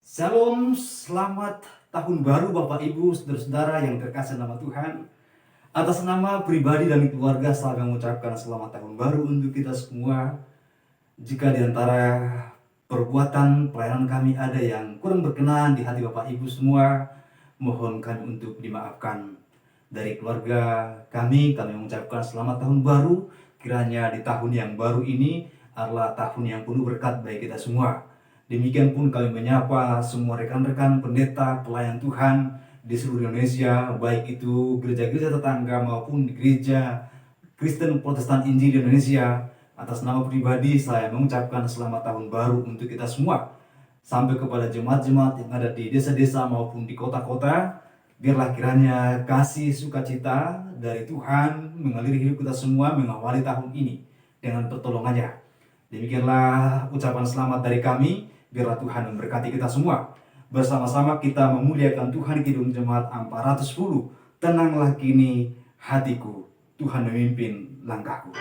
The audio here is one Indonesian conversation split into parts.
Shalom, selamat tahun baru Bapak Ibu, saudara-saudara yang terkasih nama Tuhan. Atas nama pribadi dan keluarga saya mengucapkan selamat tahun baru untuk kita semua. Jika di antara perbuatan pelayanan kami ada yang kurang berkenan di hati Bapak Ibu semua, mohon kami untuk dimaafkan. Dari keluarga kami mengucapkan selamat tahun baru. Kiranya di tahun yang baru ini adalah tahun yang penuh berkat bagi kita semua. Demikian pun kami menyapa semua rekan-rekan pendeta pelayan Tuhan di seluruh Indonesia, baik itu gereja-gereja tetangga maupun di gereja Kristen Protestan Injil di Indonesia. Atas nama pribadi saya mengucapkan selamat tahun baru untuk kita semua. Sampai kepada jemaat-jemaat yang ada di desa-desa maupun di kota-kota, biarlah kiranya kasih sukacita dari Tuhan mengalir hidup kita semua mengawali tahun ini dengan pertolongannya. Demikianlah ucapan selamat dari kami. Biarlah Tuhan memberkati kita semua. Bersama-sama kita memuliakan Tuhan Kidung Jemaat 410. Tenanglah kini hatiku, Tuhan memimpin langkahku.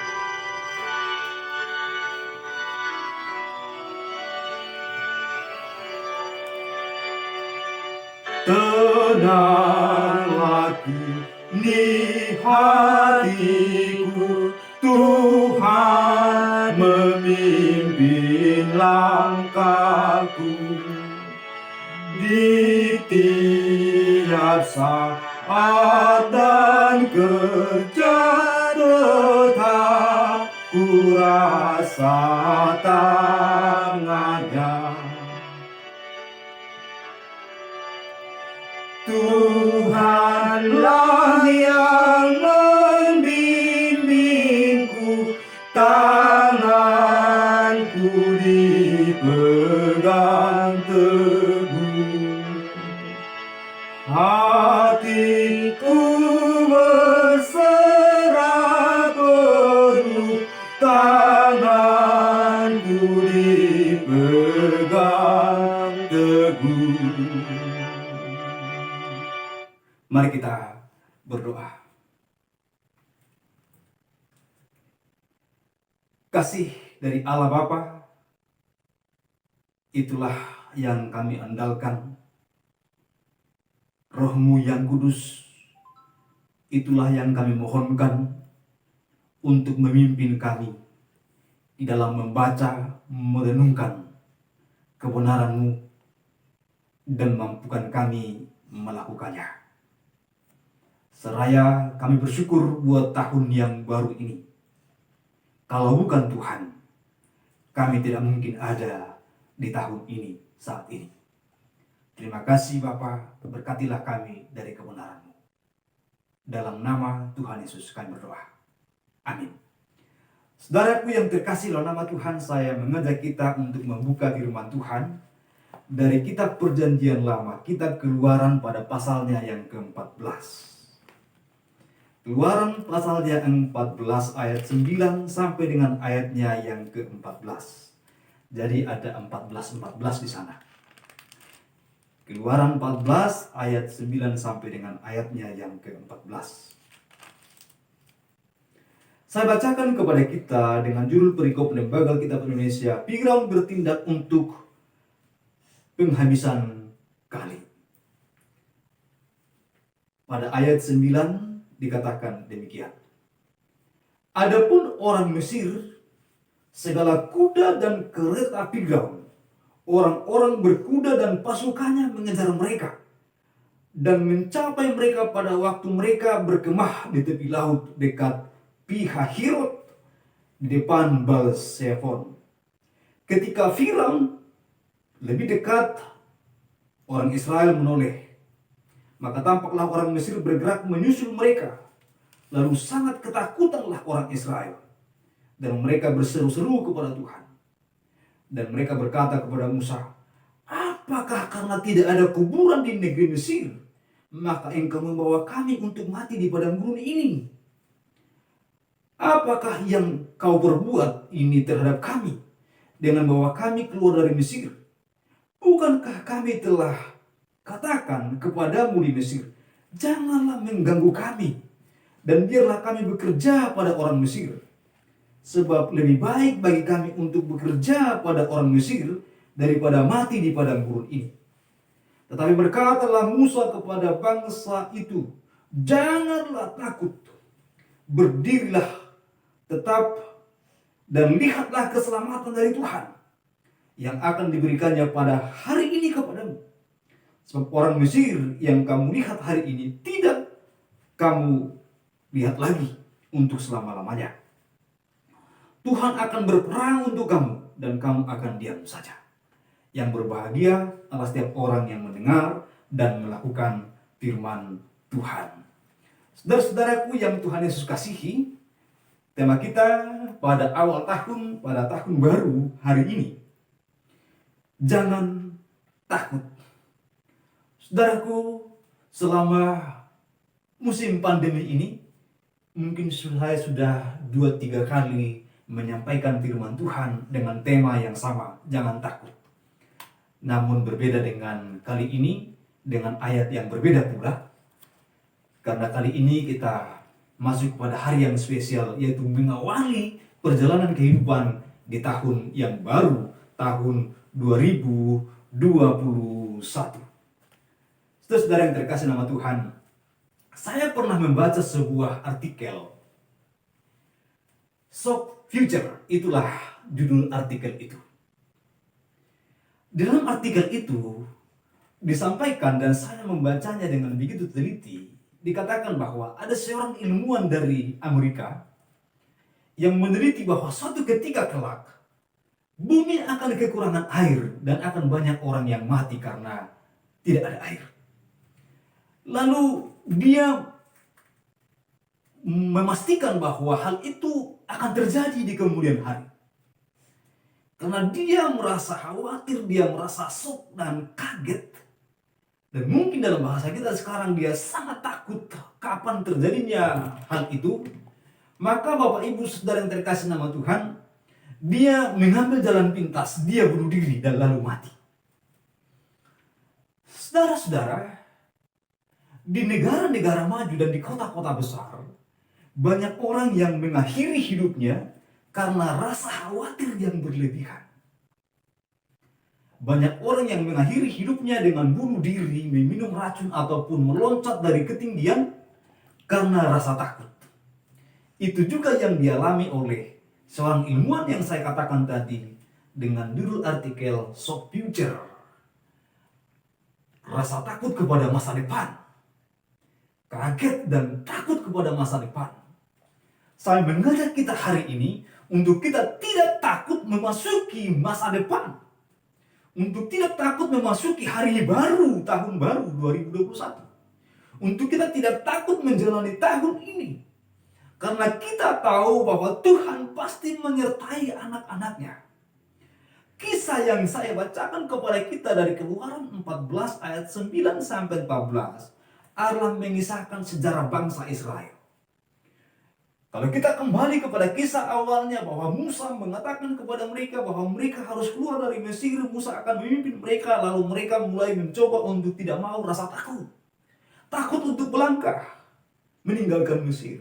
Tenanglah kini hatiku, Tuhan memimpin langkahku. Di tiap saat dan kerja tetap ku rasa tangannya. Tuhanlah yang membimbingku, tanganku dipegang teguh, hatiku berserah penuh, tanganku dipegang teguh. Mari kita berdoa. Kasih dari Allah Bapa, itulah yang kami andalkan. Roh-Mu yang kudus, itulah yang kami mohonkan untuk memimpin kami di dalam membaca, merenungkan kebenaran-Mu dan mampukan kami melakukannya. Seraya kami bersyukur buat tahun yang baru ini. Kalau bukan Tuhan, kami tidak mungkin ada di tahun ini saat ini. Terima kasih Bapa, berkatilah kami dari kebenaran-Mu. Dalam nama Tuhan Yesus kami berdoa. Amin. Saudaraku yang terkasih dalam nama Tuhan, saya mengajak kita untuk membuka firman Tuhan dari kitab Perjanjian Lama, kitab Keluaran pada pasalnya yang ke-14. Keluaran pasalnya 14 ayat 9 sampai dengan ayatnya yang ke-14. Jadi ada 14 di sana. Keluaran 14 ayat 9 sampai dengan ayatnya yang ke-14. Saya bacakan kepada kita dengan judul perikop Lembaga Kitab Indonesia, Firaun bertindak untuk penghabisan kali. Pada ayat 9 dikatakan demikian. Adapun orang Mesir, segala kuda dan kereta Firaun, orang-orang berkuda dan pasukannya mengejar mereka dan mencapai mereka pada waktu mereka berkemah di tepi laut dekat Pihahirot di depan Baal-Zephon. Ketika Firaun lebih dekat, orang Israel menoleh. Maka tampaklah orang Mesir bergerak menyusul mereka. Lalu sangat ketakutanlah orang Israel. Dan mereka berseru-seru kepada Tuhan. Dan mereka berkata kepada Musa, apakah karena tidak ada kuburan di negeri Mesir, maka engkau membawa kami untuk mati di padang gurun ini? Apakah yang kau perbuat ini terhadap kami dengan membawa kami keluar dari Mesir? Bukankah kami telah katakan kepadamu di Mesir, janganlah mengganggu kami, dan biarlah kami bekerja pada orang Mesir. Sebab lebih baik bagi kami untuk bekerja pada orang Mesir daripada mati di padang gurun ini. Tetapi berkatalah Musa kepada bangsa itu, janganlah takut, berdirilah tetap dan lihatlah keselamatan dari Tuhan yang akan diberikannya pada hari ini kepadamu. Sebab orang Mesir yang kamu lihat hari ini tidak kamu lihat lagi untuk selama-lamanya. Tuhan akan berperang untuk kamu dan kamu akan diam saja. Yang berbahagia adalah setiap orang yang mendengar dan melakukan firman Tuhan. Saudara-saudaraku yang Tuhan Yesus kasihi, tema kita pada awal tahun, pada tahun baru hari ini, jangan takut. Saudaraku, selama musim pandemi ini, mungkin saya sudah 2-3 kali menyampaikan firman Tuhan dengan tema yang sama, jangan takut. Namun berbeda dengan kali ini, dengan ayat yang berbeda pula. Karena kali ini kita masuk pada hari yang spesial, yaitu mengawali perjalanan kehidupan di tahun yang baru, tahun 2021. Saudara-saudara yang terkasih nama Tuhan, saya pernah membaca sebuah artikel, Shock Future, itulah judul artikel itu. Dalam artikel itu disampaikan, dan saya membacanya dengan begitu teliti, dikatakan bahwa ada seorang ilmuwan dari Amerika yang meneliti bahwa suatu ketika kelak bumi akan kekurangan air dan akan banyak orang yang mati karena tidak ada air. Lalu dia memastikan bahwa hal itu akan terjadi di kemudian hari. Karena dia merasa khawatir, dia merasa shock dan kaget. Dan mungkin dalam bahasa kita sekarang dia sangat takut kapan terjadinya hal itu. Maka Bapak Ibu Saudara yang terkasih nama Tuhan, dia mengambil jalan pintas, dia bunuh diri dan lalu mati. Saudara-saudara, di negara-negara maju dan di kota-kota besar, banyak orang yang mengakhiri hidupnya karena rasa khawatir yang berlebihan. Banyak orang yang mengakhiri hidupnya dengan bunuh diri, meminum racun, ataupun meloncat dari ketinggian karena rasa takut. Itu juga yang dialami oleh seorang ilmuwan yang saya katakan tadi dengan judul artikel Shock Future. Rasa takut kepada masa depan. Kaget dan takut kepada masa depan. Saya mengajak kita hari ini untuk kita tidak takut memasuki masa depan. Untuk tidak takut memasuki hari baru, tahun baru 2021. Untuk kita tidak takut menjalani tahun ini. Karena kita tahu bahwa Tuhan pasti menyertai anak-anaknya. Kisah yang saya bacakan kepada kita dari Keluaran 14 ayat 9 sampai 14 adalah mengisahkan sejarah bangsa Israel. Kalau kita kembali kepada kisah awalnya bahwa Musa mengatakan kepada mereka bahwa mereka harus keluar dari Mesir, Musa akan memimpin mereka, lalu mereka mulai mencoba untuk tidak mau, rasa takut. Takut untuk melangkah, meninggalkan Mesir.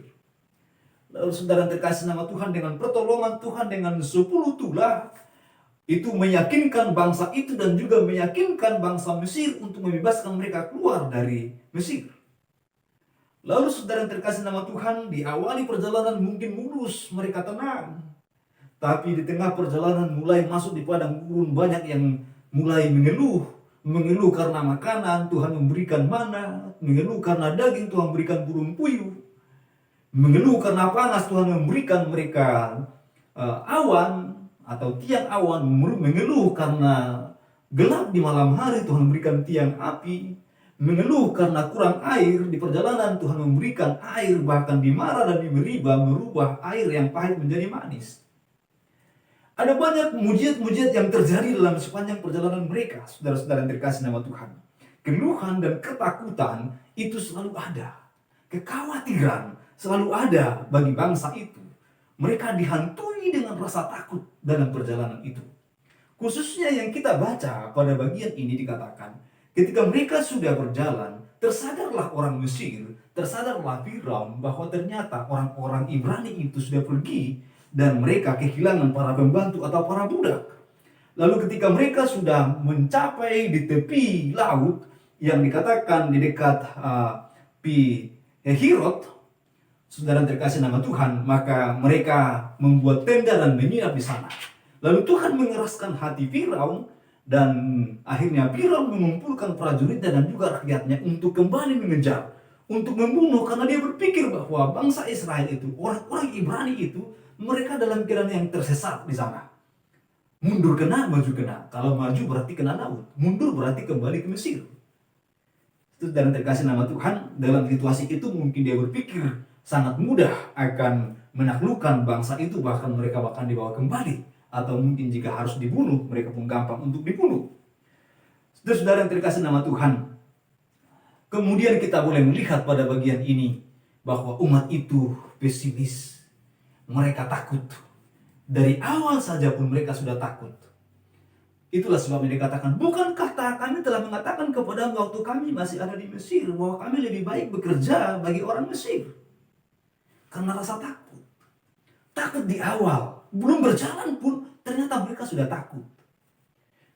Lalu saudara terkasih nama Tuhan, dengan pertolongan Tuhan, dengan 10 tulah, itu meyakinkan bangsa itu dan juga meyakinkan bangsa Mesir untuk membebaskan mereka keluar dari Mesir. Lalu saudara yang terkasih nama Tuhan, di awali perjalanan mungkin mulus, mereka tenang. Tapi di tengah perjalanan mulai masuk di padang gurun, banyak yang mulai mengeluh. Mengeluh karena makanan, Tuhan memberikan mana. Mengeluh karena daging, Tuhan memberikan burung puyuh. Mengeluh karena panas, Tuhan memberikan mereka awan atau tiang awan. Mengeluh karena gelap di malam hari, Tuhan memberikan tiang api. Mengeluh karena kurang air di perjalanan, Tuhan memberikan air, bahkan di Mara dan di Meriba merubah air yang pahit menjadi manis. Ada banyak mujizat-mujizat yang terjadi dalam sepanjang perjalanan mereka, saudara-saudara yang terkasih nama Tuhan. Keluhan dan ketakutan itu selalu ada. Kekhawatiran selalu ada bagi bangsa itu. Mereka dihantui dengan rasa takut dalam perjalanan itu. Khususnya yang kita baca pada bagian ini dikatakan, ketika mereka sudah berjalan, tersadarlah orang Mesir, tersadarlah Firaun bahwa ternyata orang-orang Ibrani itu sudah pergi dan mereka kehilangan para pembantu atau para budak. Lalu ketika mereka sudah mencapai di tepi laut, yang dikatakan di dekat Pi Hehirot, saudara terkasih nama Tuhan, maka mereka membuat tenda dan menginap di sana. Lalu Tuhan mengeraskan hati Firaun, dan akhirnya Firaun mengumpulkan prajuritnya dan juga rakyatnya untuk kembali mengejar, untuk membunuh, karena dia berpikir bahwa bangsa Israel itu, orang-orang Ibrani itu, mereka dalam keadaan yang tersesat di sana. Mundur kena, maju kena. Kalau maju berarti kena laut, mundur berarti kembali ke Mesir. Itu dan terkasih nama Tuhan, dalam situasi itu mungkin dia berpikir sangat mudah akan menaklukkan bangsa itu, bahkan mereka bahkan dibawa kembali, atau mungkin jika harus dibunuh, mereka pun gampang untuk dibunuh. Saudara yang terkasih nama Tuhan, kemudian kita boleh melihat pada bagian ini bahwa umat itu pesimis, mereka takut. Dari awal saja pun mereka sudah takut. Itulah sebabnya dikatakan, bukankah kami telah mengatakan kepada waktu kami masih ada di Mesir, bahwa kami lebih baik bekerja bagi orang Mesir. Karena rasa takut. Takut di awal, belum berjalan pun ternyata mereka sudah takut.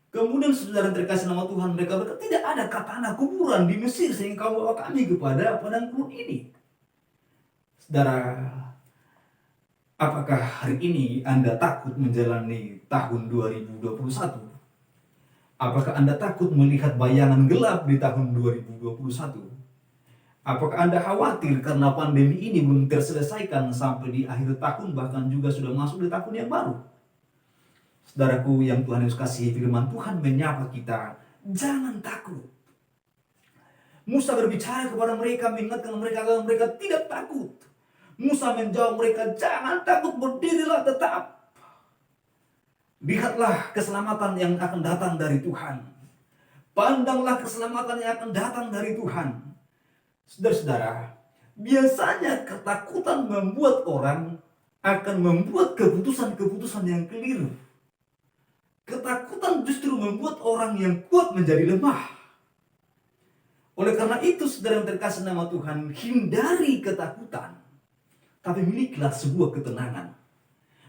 Kemudian saudara terkasih nama Tuhan, mereka berkata, tidak ada tanah kuburan di Mesir sehingga kau bawa kami kepada padang gurun ini. Saudara, apakah hari ini Anda takut menjalani tahun 2021? Apakah Anda takut melihat bayangan gelap di tahun 2021? Apakah Anda khawatir karena pandemi ini belum terselesaikan sampai di akhir tahun, bahkan juga sudah masuk di tahun yang baru? Saudaraku yang Tuhan Yesus kasihi, firman Tuhan menyapa kita, jangan takut. Musa berbicara kepada mereka, mengingatkan mereka agar mereka tidak takut. Musa menjawab mereka, jangan takut, berdirilah tetap. Lihatlah keselamatan yang akan datang dari Tuhan. Pandanglah keselamatan yang akan datang dari Tuhan. Saudara-saudara, biasanya ketakutan membuat orang akan membuat keputusan-keputusan yang keliru. Ketakutan justru membuat orang yang kuat menjadi lemah. Oleh karena itu, saudara yang terkasih nama Tuhan, hindari ketakutan, tapi milikilah sebuah ketenangan.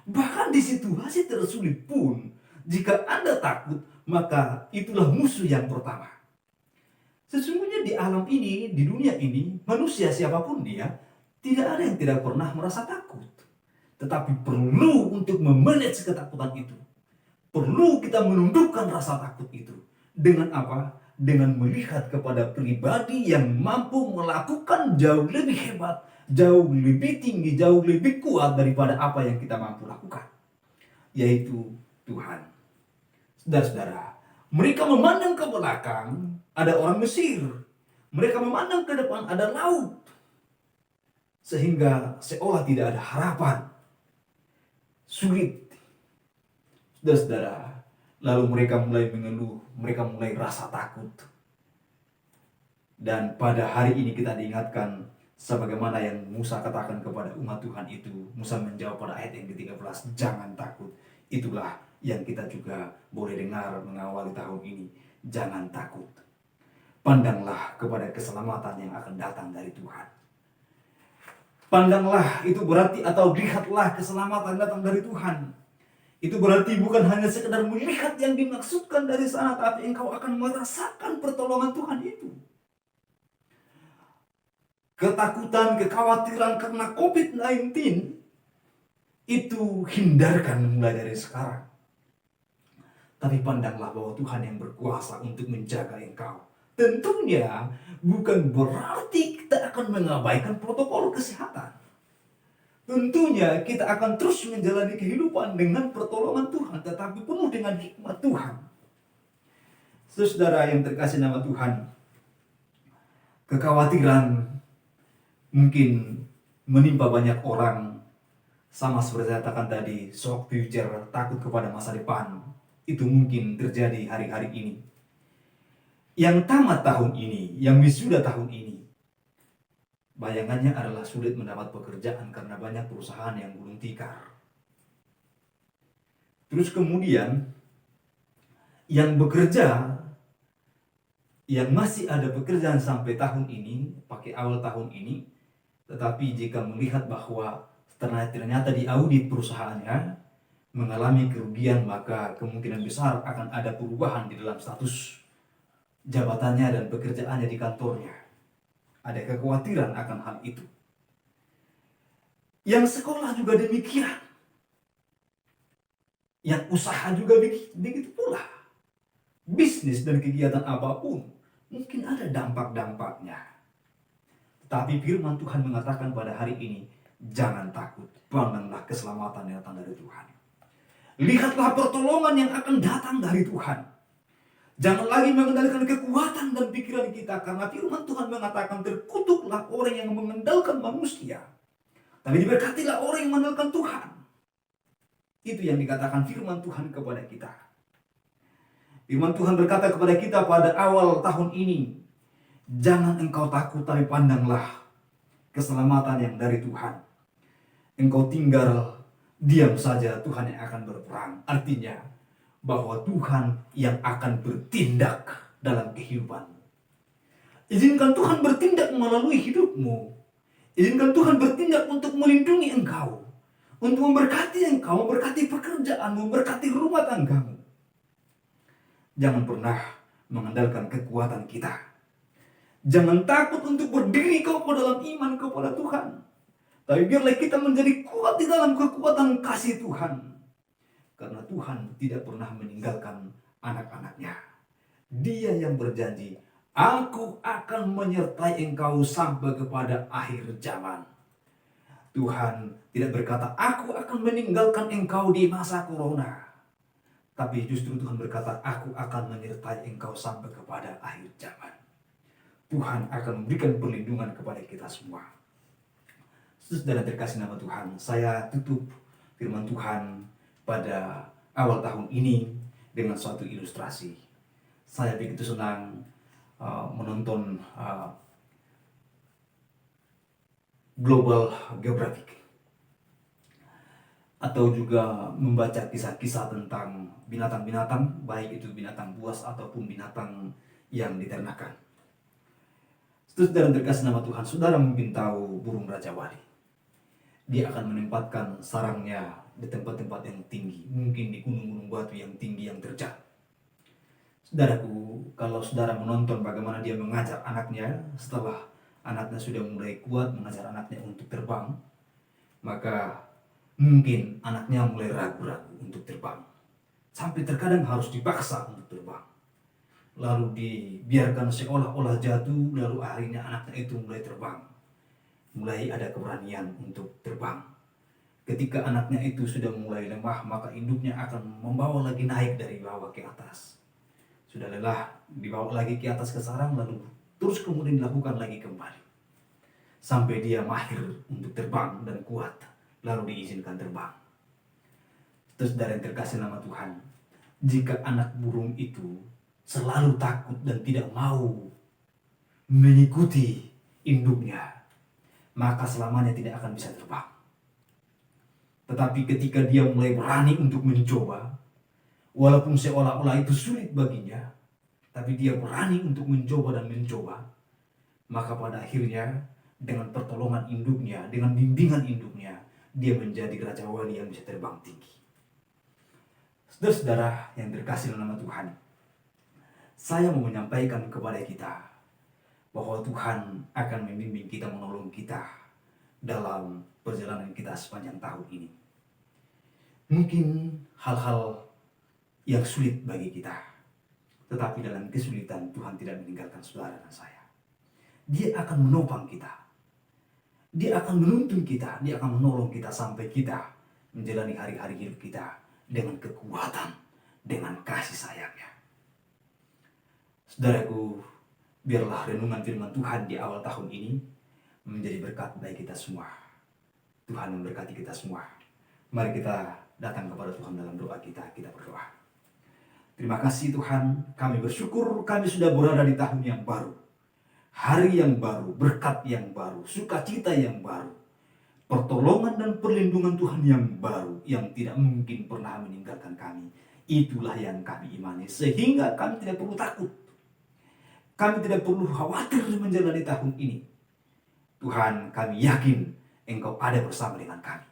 Bahkan di situasi tersulit pun, jika Anda takut, maka itulah musuh yang pertama. Sesungguhnya di alam ini, di dunia ini, manusia siapapun dia, tidak ada yang tidak pernah merasa takut. Tetapi perlu untuk memanage ketakutan itu. Perlu kita menundukkan rasa takut itu. Dengan apa? Dengan melihat kepada pribadi yang mampu melakukan jauh lebih hebat, jauh lebih tinggi, jauh lebih kuat daripada apa yang kita mampu lakukan, yaitu Tuhan. Saudara-saudara, mereka memandang ke belakang, ada orang Mesir. Mereka memandang ke depan, ada laut. Sehingga seolah tidak ada harapan. Sulit. Saudara-saudara, lalu mereka mulai mengeluh, mereka mulai rasa takut. Dan pada hari ini kita diingatkan, sebagaimana yang Musa katakan kepada umat Tuhan itu. Musa menjawab pada ayat yang ke-13, jangan takut. Itulah yang kita juga boleh dengar mengawali tahun ini. Jangan takut. Pandanglah kepada keselamatan yang akan datang dari Tuhan. Pandanglah itu berarti, atau lihatlah keselamatan datang dari Tuhan. Itu berarti bukan hanya sekedar melihat yang dimaksudkan dari sana, tapi engkau akan merasakan pertolongan Tuhan itu. Ketakutan, kekhawatiran karena COVID-19 itu hindarkan mulai dari sekarang. Tapi pandanglah bahwa Tuhan yang berkuasa untuk menjaga engkau. Tentunya bukan berarti kita akan mengabaikan protokol kesehatan. Tentunya kita akan terus menjalani kehidupan dengan pertolongan Tuhan, tetapi penuh dengan hikmat Tuhan. Saudara yang terkasih nama Tuhan, kekhawatiran mungkin menimpa banyak orang, sama seperti saya katakan tadi, shock future, takut kepada masa depan. Itu mungkin terjadi hari-hari ini. Yang tamat tahun ini, yang wisuda tahun ini, bayangannya adalah sulit mendapat pekerjaan karena banyak perusahaan yang gulung tikar. Terus kemudian, yang bekerja, yang masih ada pekerjaan sampai tahun ini, pakai awal tahun ini, tetapi jika melihat bahwa ternyata di audit perusahaannya mengalami kerugian, maka kemungkinan besar akan ada perubahan di dalam status jabatannya dan pekerjaannya di kantornya. Ada kekhawatiran akan hal itu. Yang sekolah juga demikian. Yang usaha juga begitu pula. Bisnis dan kegiatan apapun mungkin ada dampak-dampaknya. Tapi firman Tuhan mengatakan pada hari ini, jangan takut, pandanglah keselamatan yang datang dari Tuhan. Lihatlah pertolongan yang akan datang dari Tuhan. Jangan lagi mengendalikan kekuatan dan pikiran kita, karena firman Tuhan mengatakan terkutuklah orang yang mengandalkan manusia, tapi diberkatilah orang yang mengandalkan Tuhan. Itu yang dikatakan firman Tuhan kepada kita. Firman Tuhan berkata kepada kita pada awal tahun ini, jangan engkau takut, tapi pandanglah keselamatan yang dari Tuhan. Engkau tinggal diam saja, Tuhan yang akan berperang. Artinya bahwa Tuhan yang akan bertindak dalam kehidupanmu. Izinkan Tuhan bertindak melalui hidupmu. Izinkan Tuhan bertindak untuk melindungi engkau, untuk memberkati engkau, memberkati pekerjaan, memberkati rumah tanggamu. Jangan pernah mengandalkan kekuatan kita. Jangan takut untuk berdiri kau dalam iman kepada Tuhan. Tapi biarlah kita menjadi kuat di dalam kekuatan kasih Tuhan. Karena Tuhan tidak pernah meninggalkan anak-anaknya. Dia yang berjanji, aku akan menyertai engkau sampai kepada akhir zaman. Tuhan tidak berkata, aku akan meninggalkan engkau di masa corona. Tapi justru Tuhan berkata, aku akan menyertai engkau sampai kepada akhir zaman. Tuhan akan memberikan perlindungan kepada kita semua. Saudara terkasih nama Tuhan, saya tutup firman Tuhan pada awal tahun ini dengan suatu ilustrasi. Saya begitu senang menonton Global Geographic, atau juga membaca kisah-kisah tentang binatang-binatang, baik itu binatang buas ataupun binatang yang diternakan. Saudara terkasih nama Tuhan, saudara mungkin tahu burung Raja Wali. Dia akan menempatkan sarangnya di tempat-tempat yang tinggi, mungkin di gunung-gunung batu yang tinggi yang terjal. Saudaraku, kalau saudara menonton bagaimana dia mengajar anaknya, setelah anaknya sudah mulai kuat mengajar anaknya untuk terbang, maka mungkin anaknya mulai ragu-ragu untuk terbang. Sampai terkadang harus dipaksa untuk terbang. Lalu dibiarkan seolah-olah jatuh, lalu akhirnya anaknya itu mulai terbang. Mulai ada keberanian untuk terbang. Ketika anaknya itu sudah mulai lemah, maka induknya akan membawa lagi naik dari bawah ke atas. Sudah lelah, dibawa lagi ke atas ke sarang, lalu terus kemudian dilakukan lagi kembali. Sampai dia mahir untuk terbang dan kuat, lalu diizinkan terbang. Terus dari yang terkasih nama Tuhan, jika anak burung itu selalu takut dan tidak mau mengikuti induknya, maka selamanya tidak akan bisa terbang. Tetapi ketika dia mulai berani untuk mencoba, walaupun seolah-olah itu sulit baginya, tapi dia berani untuk mencoba dan mencoba, maka pada akhirnya dengan pertolongan induknya, dengan bimbingan induknya, dia menjadi Raja Wali yang bisa terbang tinggi. Saudara-saudara yang terkasih dalam nama Tuhan, saya mau menyampaikan kepada kita bahwa Tuhan akan membimbing kita, menolong kita dalam perjalanan kita sepanjang tahun ini. Mungkin hal-hal yang sulit bagi kita, tetapi dalam kesulitan Tuhan tidak meninggalkan saudara dan saya. Dia akan menopang kita, dia akan menuntun kita, dia akan menolong kita sampai kita menjalani hari-hari hidup kita dengan kekuatan, dengan kasih sayangnya. Saudaraku, biarlah renungan firman Tuhan di awal tahun ini menjadi berkat bagi kita semua. Tuhan memberkati kita semua. Mari kita datang kepada Tuhan dalam doa kita berdoa. Terima kasih Tuhan, kami bersyukur kami sudah berada di tahun yang baru. Hari yang baru, berkat yang baru, sukacita yang baru. Pertolongan dan perlindungan Tuhan yang baru, yang tidak mungkin pernah meninggalkan kami. Itulah yang kami imani, sehingga kami tidak perlu takut. Kami tidak perlu khawatir menjalani tahun ini. Tuhan, kami yakin Engkau ada bersama dengan kami.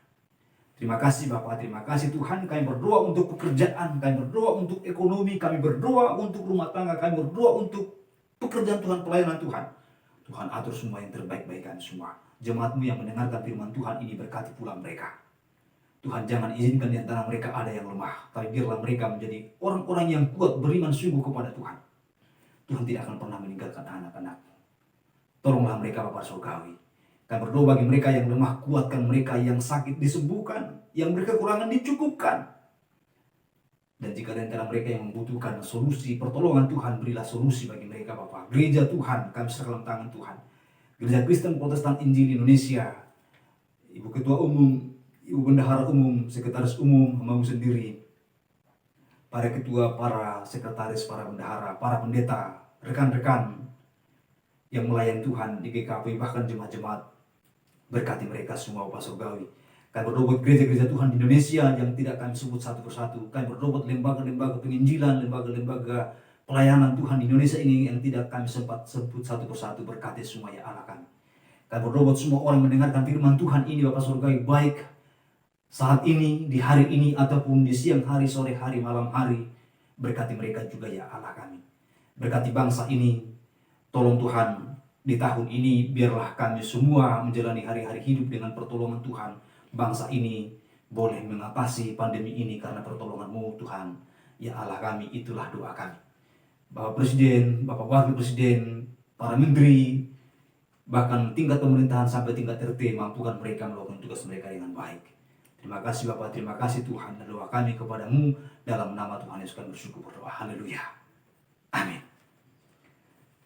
Terima kasih Bapak, terima kasih Tuhan. Kami berdoa untuk pekerjaan, kami berdoa untuk ekonomi, kami berdoa untuk rumah tangga, kami berdoa untuk pekerjaan Tuhan, pelayanan Tuhan. Tuhan atur semua yang terbaik-baik kami semua. Jemaat-Mu yang mendengarkan firman Tuhan ini, berkati pula mereka. Tuhan, jangan izinkan di antara mereka ada yang lemah, tapi biarlah mereka menjadi orang-orang yang kuat, beriman sungguh kepada Tuhan. Tuhan tidak akan pernah meninggalkan anak-anak-Mu. Tolonglah mereka Bapa Surgawi. Kami berdoa bagi mereka yang lemah, kuatkan mereka, yang sakit disembuhkan, yang berkekurangan dicukupkan. Dan jika di antara mereka yang membutuhkan solusi pertolongan Tuhan, berilah solusi bagi mereka Bapa. Gereja Tuhan, kami serahkan tangan Tuhan. Gereja Kristen Protestan Injil Indonesia, Ibu Ketua Umum, Ibu Bendahara Umum, Sekretaris Umum, hamba-Mu sendiri, para ketua, para sekretaris, para bendahara, para pendeta, rekan-rekan yang melayani Tuhan di GKP, bahkan jemaat-jemaat, berkati mereka semua Bapa Surgawi. Kami berdoa buat gereja-gereja Tuhan di Indonesia yang tidak kami sebut satu persatu. Kami berdoa buat lembaga-lembaga penginjilan, lembaga-lembaga pelayanan Tuhan di Indonesia ini yang tidak kami sempat sebut satu persatu. Berkati semua ya Allah kami. Kami berdoa buat semua orang mendengarkan firman Tuhan ini Bapa Surgawi, baik saat ini, di hari ini, ataupun di siang hari, sore hari, malam hari. Berkati mereka juga ya Allah kami. Berkati bangsa ini. Tolong Tuhan, di tahun ini biarlah kami semua menjalani hari-hari hidup dengan pertolongan Tuhan. Bangsa ini boleh mengatasi pandemi ini karena pertolongan-Mu Tuhan. Ya Allah kami, itulah doa kami. Bapak Presiden, Bapak Wakil Presiden, para menteri, bahkan tingkat pemerintahan sampai tingkat RT, mampukan mereka melakukan tugas mereka dengan baik. Terima kasih Bapak, terima kasih Tuhan. Dan doa kami kepada-Mu dalam nama Tuhan Yesus kami bersyukur berdoa. Haleluya. Amin.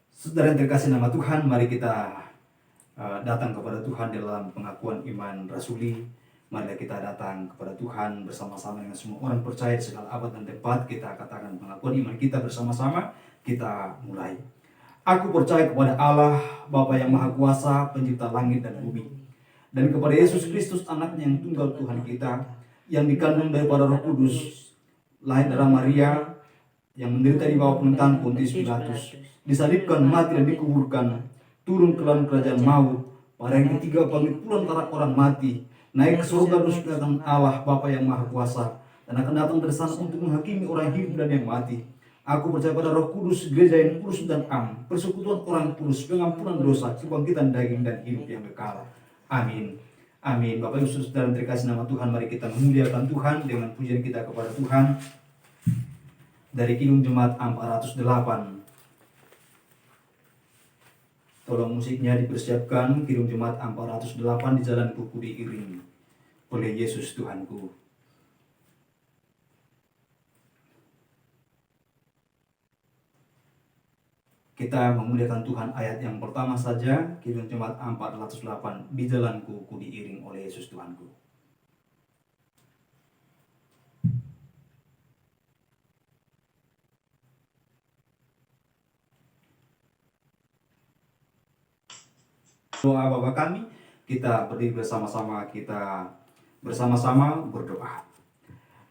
Saudara yang terkasih nama Tuhan, mari kita datang kepada Tuhan dalam pengakuan iman rasuli. Mari kita datang kepada Tuhan bersama-sama dengan semua orang percaya di segala abad dan tempat. Kita katakan pengakuan iman kita bersama-sama. Kita mulai. Aku percaya kepada Allah, Bapa yang Maha Kuasa, pencipta langit dan bumi, dan kepada Yesus Kristus, anaknya yang tunggal Tuhan kita, yang dikandung daripada Roh Kudus, lahir dari Maria, yang menderita di bawah pemerintahan Pontius Pilatus, disalibkan, mati dan dikuburkan, turun ke dalam kerajaan maut, pada yang ketiga bangkit pula antara orang mati, naik ke surga terus datang Allah Bapa yang Maha Kuasa, dan akan datang dari sana untuk menghakimi orang hidup dan yang mati. Aku percaya pada Roh Kudus, gereja yang kudus dan am, persekutuan orang kudus, pengampunan dosa, kebangkitan daging dan hidup yang kekal. Amin. Amin. Bapak Ibu Saudara yang terkasih nama Tuhan, mari kita memuliakan Tuhan dengan pujian kita kepada Tuhan dari Kidung Jemaat 408. Tolong musiknya dipersiapkan. Kidung Jemaat 408, di jalanku ku diiring oleh Yesus Tuhanku. Kita memuliakan Tuhan ayat yang pertama saja. Kidung Jemaat 408, di jalanku ku diiring oleh Yesus Tuhanku. Doa Bapa kami, kita berdiri bersama-sama, kita bersama-sama berdoa.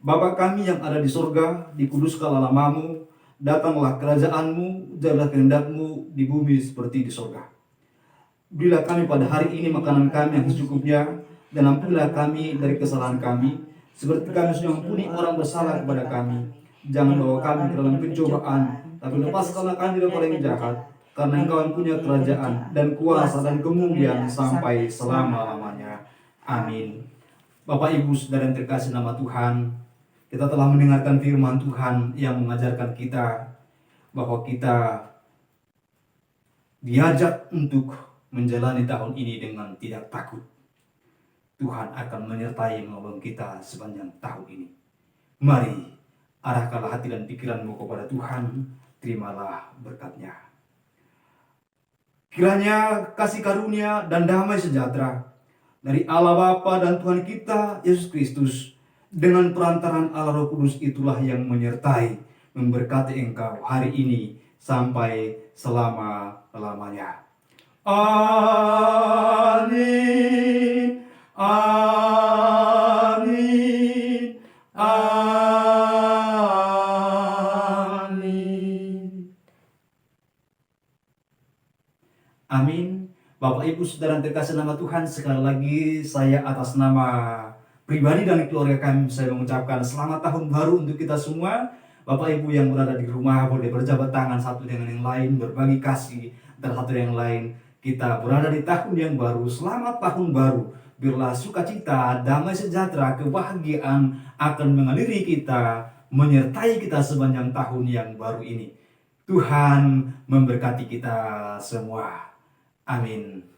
Bapa kami yang ada di sorga, dikuduskanlah nama-Mu, datanglah kerajaan-Mu, jadilah kehendak-Mu di bumi seperti di sorga. Berilah kami pada hari ini makanan kami yang secukupnya, dan ampunilah kami dari kesalahan kami, seperti kami sudah mengampuni orang bersalah kepada kami. Jangan bawa kami ke dalam pencobaan, tapi lepaskanlah kami dari orang yang jahat. Karena Engkau yang punya kerajaan dan kuasa dan kemuliaan sampai selama-lamanya. Amin. Bapak Ibu Saudara yang terkasih nama Tuhan, kita telah mendengarkan firman Tuhan yang mengajarkan kita bahwa kita diajak untuk menjalani tahun ini dengan tidak takut. Tuhan akan menyertai menolong kita sepanjang tahun ini. Mari arahkanlah hati dan pikiranmu kepada Tuhan, terimalah berkat-Nya. Kiranya kasih karunia dan damai sejahtera dari Allah Bapa dan Tuhan kita Yesus Kristus dengan perantaraan Allah Roh Kudus itulah yang menyertai, memberkati engkau hari ini sampai selama-lamanya. Amin. Amin. Amin. Bapak Ibu Saudara yang terkasih nama Tuhan, sekali lagi saya atas nama pribadi dan keluarga kami, saya mengucapkan selamat tahun baru untuk kita semua. Bapak Ibu yang berada di rumah boleh berjabat tangan satu dengan yang lain, berbagi kasih antara satu yang lain. Kita berada di tahun yang baru. Selamat tahun baru. Biarlah sukacita, damai sejahtera, kebahagiaan akan mengaliri kita, menyertai kita sepanjang tahun yang baru ini. Tuhan memberkati kita semua. Amin.